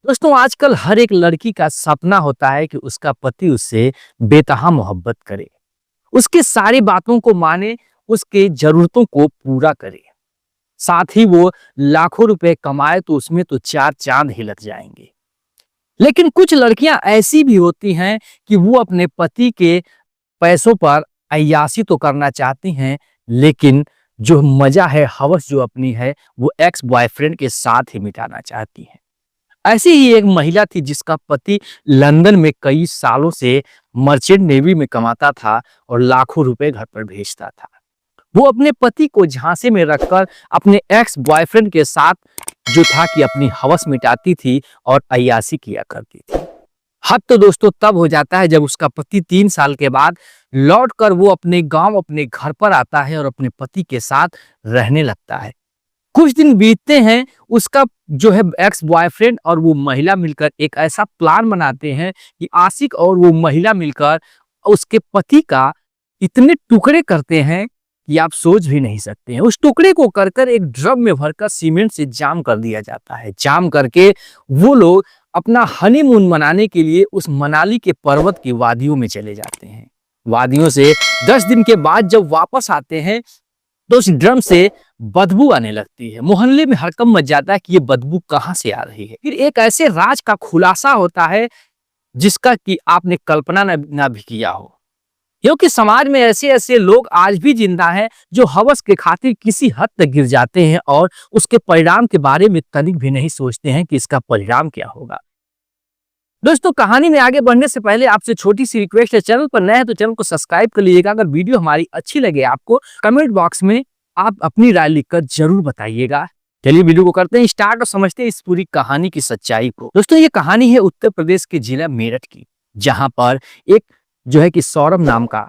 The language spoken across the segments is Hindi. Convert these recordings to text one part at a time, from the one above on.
दोस्तों आजकल हर एक लड़की का सपना होता है कि उसका पति उससे बेतहा मोहब्बत करे, उसकी सारी बातों को माने, उसके जरूरतों को पूरा करे। साथ ही वो लाखों रुपए कमाए तो उसमें तो चार चांद ही लग जाएंगे। लेकिन कुछ लड़कियां ऐसी भी होती हैं कि वो अपने पति के पैसों पर अय्याशी तो करना चाहती हैं, लेकिन जो मजा है, हवस जो अपनी है, वो एक्स बॉयफ्रेंड के साथ ही मिटाना चाहती हैं। ऐसी ही एक महिला थी जिसका पति लंदन में कई सालों से मर्चेंट नेवी में कमाता था और लाखों रुपए घर पर भेजता था। वो अपने पति को झांसे में रखकर अपने एक्स बॉयफ्रेंड के साथ जो था कि अपनी हवस मिटाती थी और अय्याशी किया करती थी। हद तो दोस्तों तब हो जाता है जब उसका पति 3 साल के बाद लौटकर वो अपने गांव, अपने घर पर आता है और अपने पति के साथ रहने लगता है। कुछ दिन बीतते हैं, उसका जो है एक्स बॉयफ्रेंड और वो महिला मिलकर एक ऐसा प्लान बनाते हैं कि आशिक और वो महिला मिलकर उसके पति का इतने टुकड़े करते हैं कि आप सोच भी नहीं सकते हैं। उस टुकड़े को कर कर एक ड्रम में भरकर सीमेंट से जाम कर दिया जाता है। जाम करके वो लोग अपना हनीमून मनाने के लिए उस मनाली के पर्वत की वादियों में चले जाते हैं। वादियों से 10 दिन के बाद जब वापस आते हैं तो उस ड्रम से बदबू आने लगती है। मोहल्ले में हड़कंप मच जाता है कि ये बदबू कहां से आ रही है। फिर एक ऐसे राज का खुलासा होता है जिसका कि आपने कल्पना ना भी किया हो, क्योंकि समाज में ऐसे ऐसे लोग आज भी जिंदा हैं जो हवस के खातिर किसी हद तक गिर जाते हैं और उसके परिणाम के बारे में तनिक भी नहीं सोचते हैं कि इसका परिणाम क्या होगा। दोस्तों कहानी में आगे बढ़ने से पहले आपसे छोटी सी रिक्वेस्ट है, चैनल पर नए हैं तो चैनल को सब्सक्राइब कर लीजिएगा। अगर वीडियो हमारी अच्छी लगे आपको, कमेंट बॉक्स में आप अपनी राय लिखकर जरूर बताइएगा। चलिए वीडियो को करते हैं स्टार्ट और समझते हैं इस पूरी कहानी की सच्चाई को। दोस्तों ये कहानी है उत्तर प्रदेश के जिला मेरठ की, जहां पर एक जो है कि सौरभ नाम का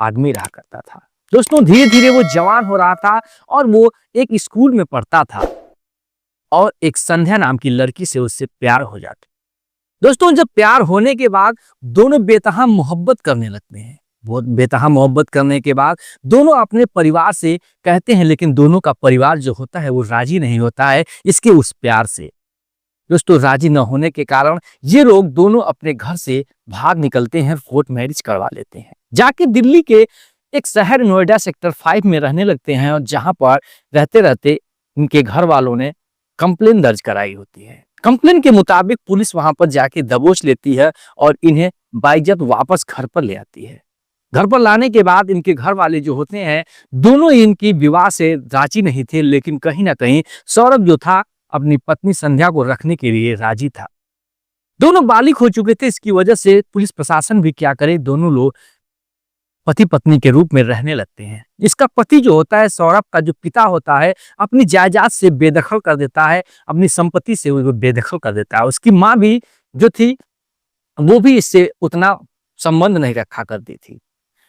आदमी रहा करता था। दोस्तों धीरे धीरे वो जवान हो रहा था और वो एक स्कूल में पढ़ता था और एक संध्या नाम की लड़की से उससे प्यार हो जाता। दोस्तों जब प्यार होने के बाद दोनों बेतहा मोहब्बत करने लगते हैं। बहुत बेतहा मोहब्बत करने के बाद दोनों अपने परिवार से कहते हैं, लेकिन दोनों का परिवार जो होता है वो राजी नहीं होता है इसके उस प्यार से। दोस्तों राजी न होने के कारण ये लोग दोनों अपने घर से भाग निकलते हैं, कोर्ट मैरिज करवा लेते हैं, जाके दिल्ली के एक शहर नोएडा सेक्टर 5 में रहने लगते हैं। और जहां पर रहते रहते इनके घर वालों ने कंप्लेन दर्ज कराई होती है। कंप्लेन के मुताबिक पुलिस वहां पर जाके दबोच लेती है और इन्हें बाइज्जत वापस घर पर ले आती है। घर पर लाने के बाद इनके घर वाले जो होते हैं दोनों इनकी विवाह से राजी नहीं थे, लेकिन कहीं ना कहीं सौरभ जो था अपनी पत्नी संध्या को रखने के लिए राजी था। दोनों बालिग हो चुके थे, इसकी वजह से पुलिस प्रशासन भी क्या करे, दोनों लोग पति पत्नी के रूप में रहने लगते हैं। इसका पति जो होता है, सौरभ का जो पिता होता है, अपनी जायदाद से बेदखल कर देता है, अपनी संपत्ति से वो बेदखल कर देता है। उसकी माँ भी जो थी वो भी इससे उतना संबंध नहीं रखा करती थी।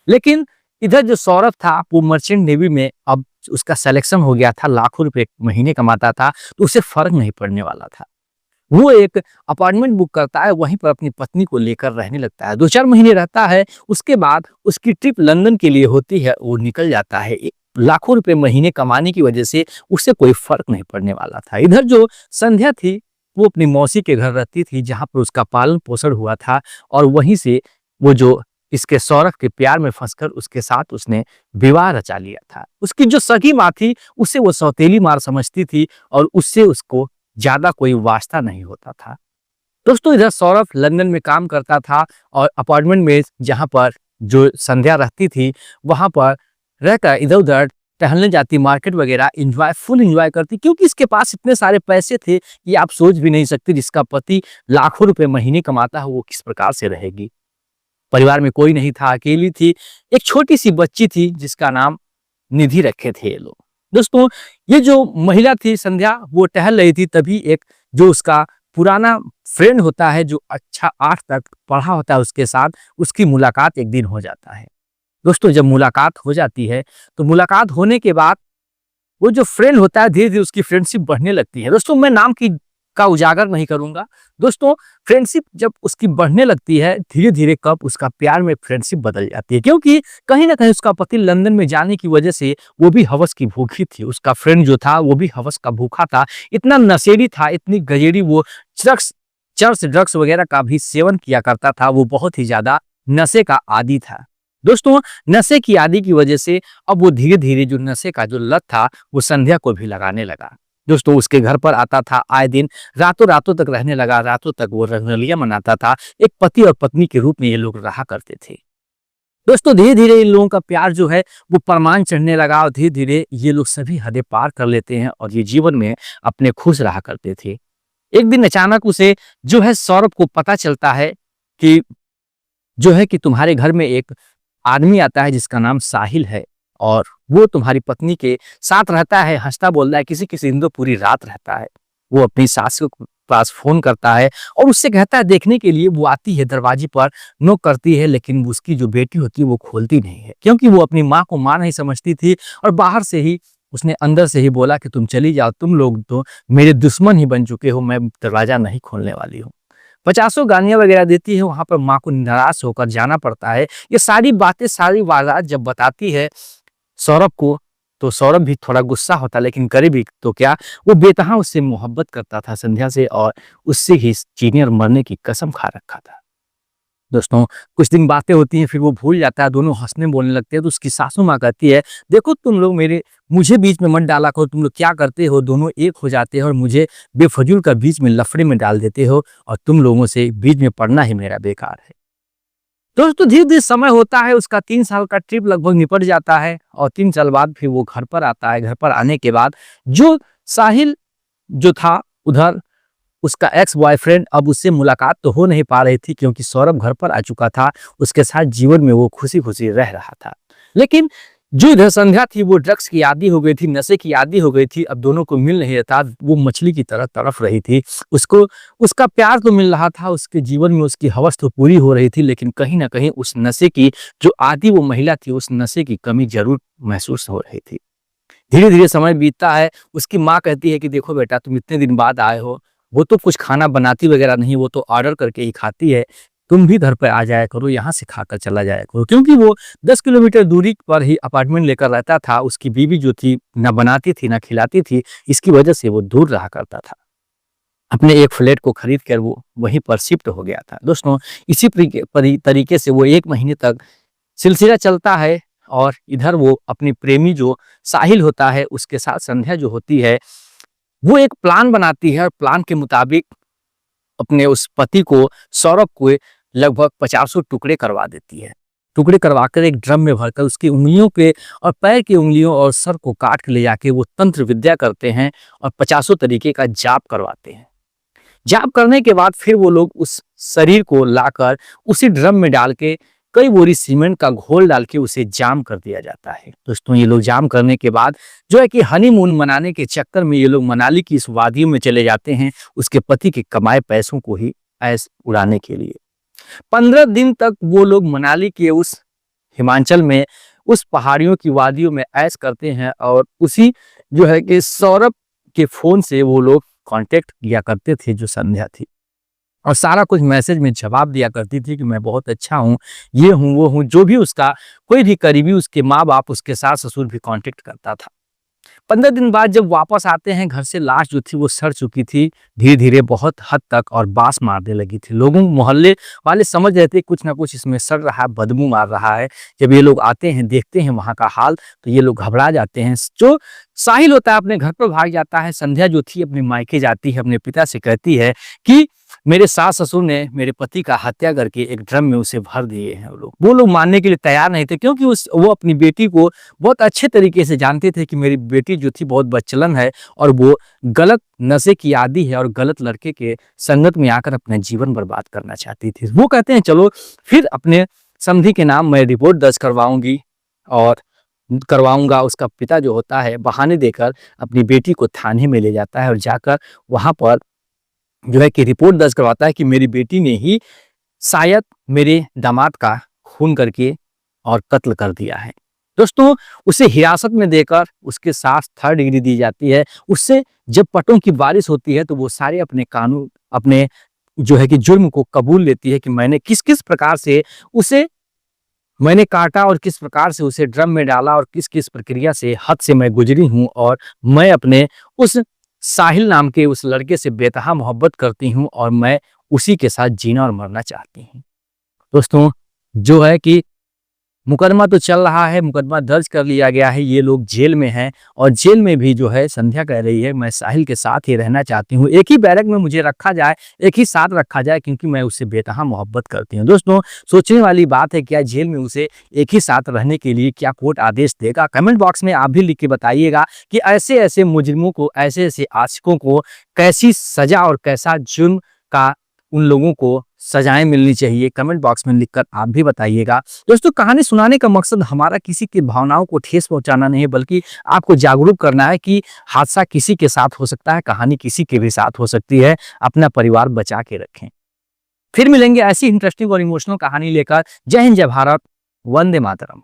लेकिन इधर जो सौरभ था वो मर्चेंट नेवी में अब उसका सिलेक्शन हो गया था, लाखों रुपए महीने कमाता था, तो उसे फर्क नहीं पड़ने वाला था। वो एक अपार्टमेंट बुक करता है, वहीं पर अपनी पत्नी को लेकर रहने लगता है। 2-4 महीने रहता है, उसके बाद उसकी ट्रिप लंदन के लिए होती है, वो निकल जाता है। लाखों रुपए महीने कमाने की वजह से उसे कोई फर्क नहीं पड़ने वाला था। इधर जो संध्या थी वो अपनी मौसी के घर रहती थी, जहां पर उसका पालन पोषण हुआ था और वहीं से वो जो इसके सौरभ के प्यार में फंसकर उसके साथ उसने विवाह रचा लिया था। उसकी जो सगी माँ थी उसे वो सौतेली मार समझती थी और उससे उसको ज्यादा कोई वास्ता नहीं होता था। दोस्तों इधर सौरभ लंदन में काम करता था और अपार्टमेंट में जहां पर जो संध्या रहती थी वहां पर रहकर इधर उधर टहलने जाती, मार्केट वगैरह फुल एंजॉय करती, क्योंकि इसके पास इतने सारे पैसे थे कि आप सोच भी नहीं सकते जिसका पति लाखों रुपए महीने कमाता है वो किस प्रकार से रहेगी। परिवार में कोई नहीं था, अकेली थी, एक छोटी सी बच्ची थी जिसका नाम निधि रखे थे ये लोग। दोस्तों ये जो महिला थी संध्या, वो टहल रही थी, तभी एक जो उसका पुराना फ्रेंड होता है जो अच्छा 8 तक पढ़ा होता है उसके साथ उसकी मुलाकात एक दिन हो जाता है। दोस्तों जब मुलाकात हो जाती है तो मुलाकात होने के बाद वो जो फ्रेंड होता है धीरे धीरे उसकी फ्रेंडशिप बढ़ने लगती है। दोस्तों मैं नाम का उजागर नहीं करूंगा। दोस्तों फ्रेंडशिप जब उसकी बढ़ने लगती है धीरे धीरे कब उसका प्यार में फ्रेंडशिप बदल जाती है, क्योंकि कहीं ना कहीं उसका पति लंदन में जाने की वजह से वो भी हवस की भूखी थी। उसका फ्रेंड जो था वो भी हवस का भूखा था, इतना नशेड़ी था, इतनी गजेड़ी वो ड्रग्स चर्स ड्रग्स वगैरह का भी सेवन किया करता था। वो बहुत ही ज्यादा नशे का आदी था। दोस्तों, नशे की आदी की वजह से अब वो धीरे धीरे जो नशे का जो लत था वो संध्या को भी लगाने लगा। दोस्तों, उसके घर पर आता था आए दिन, रातों रातों तक रहने लगा, रातों तक वो रंगरलियां मनाता था। एक पति और पत्नी के रूप में ये लोग रहा करते थे। दोस्तों, धीरे धीरे इन लोगों का प्यार जो है वो परमान चढ़ने लगा और धीरे धीरे ये लोग सभी हदें पार कर लेते हैं और ये जीवन में अपने खुश रहा करते थे। एक दिन अचानक उसे जो है सौरभ को पता चलता है कि जो है कि तुम्हारे घर में एक आदमी आता है जिसका नाम साहिल है और वो तुम्हारी पत्नी के साथ रहता है, हंसता बोलता है, किसी किसी दिन तो पूरी रात रहता है। वो अपनी सास के पास फोन करता है और उससे कहता है देखने के लिए। वो आती है, दरवाजे पर नॉक करती है, लेकिन उसकी जो बेटी होती है वो खोलती नहीं है, क्योंकि वो अपनी माँ को माँ नहीं समझती थी और बाहर से ही उसने अंदर से ही बोला कि तुम चली जाओ, तुम लोग तो मेरे दुश्मन ही बन चुके हो, मैं दरवाजा नहीं खोलने वाली हूँ। 50 गालियां वगैरह देती है। वहां पर माँ को निराश होकर जाना पड़ता है। ये सारी बातें, सारी वारदात जब बताती है सौरभ को, तो सौरभ भी थोड़ा गुस्सा होता, लेकिन करे भी तो क्या, वो बेतहा उससे मोहब्बत करता था संध्या से और उससे ही जीने और मरने की कसम खा रखा था। दोस्तों, कुछ दिन बातें होती हैं, फिर वो भूल जाता है, दोनों हंसने बोलने लगते हैं। तो उसकी सासू माँ कहती है देखो तुम लोग मुझे बीच में मत डाला करो, तुम लोग क्या करते हो, दोनों एक हो जाते हो और मुझे बेफजूल का बीच में लफड़े में डाल देते हो और तुम लोगों से बीच में पड़ना ही मेरा बेकार है। दोस्तों, धीरे धीरे समय होता है, उसका 3 साल का ट्रिप लगभग निपट जाता है और 3 साल बाद फिर वो घर पर आता है। घर पर आने के बाद जो साहिल जो था उधर, उसका एक्स बॉयफ्रेंड, अब उससे मुलाकात तो हो नहीं पा रही थी क्योंकि सौरभ घर पर आ चुका था। उसके साथ जीवन में वो खुशी खुशी रह रहा था। लेकिन जो इधर संध्या थी वो ड्रग्स की आदी हो गई थी, नशे की आदी हो गई थी। अब दोनों को मिल नहीं रहा था, वो मछली की तरह तड़फ रही थी। उसको उसका प्यार तो मिल रहा था, उसके जीवन में उसकी हवस तो पूरी हो रही थी, लेकिन कहीं ना कहीं उस नशे की जो आदी वो महिला थी, उस नशे की कमी जरूर महसूस हो रही थी। धीरे धीरे समय बीतता है। उसकी माँ कहती है कि देखो बेटा, तुम इतने दिन बाद आए हो, वो तो कुछ खाना बनाती वगैरह नहीं, वो तो ऑर्डर करके ही खाती है, तुम भी घर पर आ जाया करो, यहाँ से खाकर चला जाया करो। क्योंकि वो 10 किलोमीटर दूरी पर ही अपार्टमेंट लेकर रहता था। उसकी बीवी जो थी ना बनाती थी ना खिलाती थी, इसकी वजह से वो दूर रहा करता था। अपने एक फ्लैट को खरीद कर वो वहीं पर शिफ्ट हो गया था। दोस्तों, इसी तरीके से वो 1 महीने तक सिलसिला चलता है और इधर वो अपनी प्रेमी जो साहिल होता है उसके साथ संध्या जो होती है वो एक प्लान बनाती है और प्लान के मुताबिक अपने उस पति को, सौरभ को, लगभग 50 टुकड़े करवा देती है। टुकड़े करवाकर एक ड्रम में भरकर उसकी उंगलियों पे और पैर की उंगलियों और सर को काट के ले जाके वो तंत्र विद्या करते हैं और 50 तरीके का जाप करवाते हैं। जाप करने के बाद फिर वो लोग उस शरीर को लाकर उसी ड्रम में डाल के कई बोरी सीमेंट का घोल डाल के उसे जाम कर दिया जाता है। दोस्तों, ये लोग जाम करने के बाद जो है कि हनीमून मनाने के चक्कर में ये लोग मनाली की इस वादियों में चले जाते हैं, उसके पति के कमाए पैसों को ही ऐश उड़ाने के लिए। 15 दिन तक वो लोग मनाली के उस हिमाचल में उस पहाड़ियों की वादियों में ऐश करते हैं और उसी जो है कि सौरभ के फोन से वो लोग कांटेक्ट किया करते थे जो संध्या थी, और सारा कुछ मैसेज में जवाब दिया करती थी कि मैं बहुत अच्छा हूँ, ये हूँ वो हूँ। जो भी उसका कोई भी करीबी, उसके माँ बाप, उसके सास ससुर भी कांटेक्ट करता था। 15 दिन बाद जब वापस आते हैं घर से, लाश जो थी वो सड़ चुकी थी धीरे धीरे बहुत हद तक और बास मारने लगी थी। लोगों मोहल्ले वाले समझ रहे थे कुछ ना कुछ इसमें सड़ रहा है, बदबू मार रहा है। जब ये लोग आते हैं, देखते हैं वहां का हाल, तो ये लोग घबरा जाते हैं। जो साहिल होता है अपने घर पर भाग जाता है। संध्या जो थी अपने मायके जाती है, अपने पिता से कहती है कि मेरे सास ससुर ने मेरे पति का हत्या करके एक ड्रम में उसे भर दिए हैं। वो लोग मानने के लिए तैयार नहीं थे, क्योंकि वो अपनी बेटी को बहुत अच्छे तरीके से जानते थे कि मेरी बेटी जो थी बहुत बदचलन है और वो गलत नशे की आदी है और गलत लड़के के संगत में आकर अपना जीवन बर्बाद करना चाहती थी। वो कहते हैं चलो फिर अपने समधी के नाम मैं रिपोर्ट दर्ज करवाऊंगी और करवाऊंगा। उसका पिता जो होता है बहाने देकर अपनी बेटी को थाने में ले जाता है और जाकर वहां पर जो है कि रिपोर्ट दर्ज करवाता है कि मेरी बेटी ने ही शायद मेरे दामाद का खून करके और कत्ल कर दिया है। दोस्तों, उसे हिरासत में देकर उसके साथ 3rd डिग्री दी जाती है। उससे जब पटों की बारिश होती है तो वो सारे अपने कानून, अपने जो है कि जुर्म को कबूल लेती है कि मैंने किस किस प्रकार से उसे मैंने काटा और किस प्रकार से उसे ड्रम में डाला और किस किस प्रक्रिया से हद से मैं गुजरी हूँ, और मैं अपने उस साहिल नाम के उस लड़के से बेतहा मोहब्बत करती हूँ और मैं उसी के साथ जीना और मरना चाहती हैं। दोस्तों, जो है कि मुकदमा तो चल रहा है, मुकदमा दर्ज कर लिया गया है, ये लोग जेल में हैं और जेल में भी जो है संध्या कह रही है मैं साहिल के साथ ही रहना चाहती हूँ, एक ही बैरक में मुझे रखा जाए, एक ही साथ रखा जाए, क्योंकि मैं उससे बेतहा मोहब्बत करती हूँ। दोस्तों, सोचने वाली बात है, क्या जेल में उसे एक ही साथ रहने के लिए क्या कोर्ट आदेश देगा? कमेंट बॉक्स में आप भी लिख के बताइएगा कि ऐसे ऐसे मुजरिमों को, ऐसे ऐसे आशिकों को कैसी सजा और कैसा जुर्म का उन लोगों को सजाएं मिलनी चाहिए। कमेंट बॉक्स में लिखकर आप भी बताइएगा। दोस्तों, कहानी सुनाने का मकसद हमारा किसी की भावनाओं को ठेस पहुंचाना नहीं है, बल्कि आपको जागरूक करना है कि हादसा किसी के साथ हो सकता है, कहानी किसी के भी साथ हो सकती है। अपना परिवार बचा के रखें। फिर मिलेंगे ऐसी इंटरेस्टिंग और इमोशनल कहानी लेकर। जय हिंद, जय भारत, वंदे मातरम।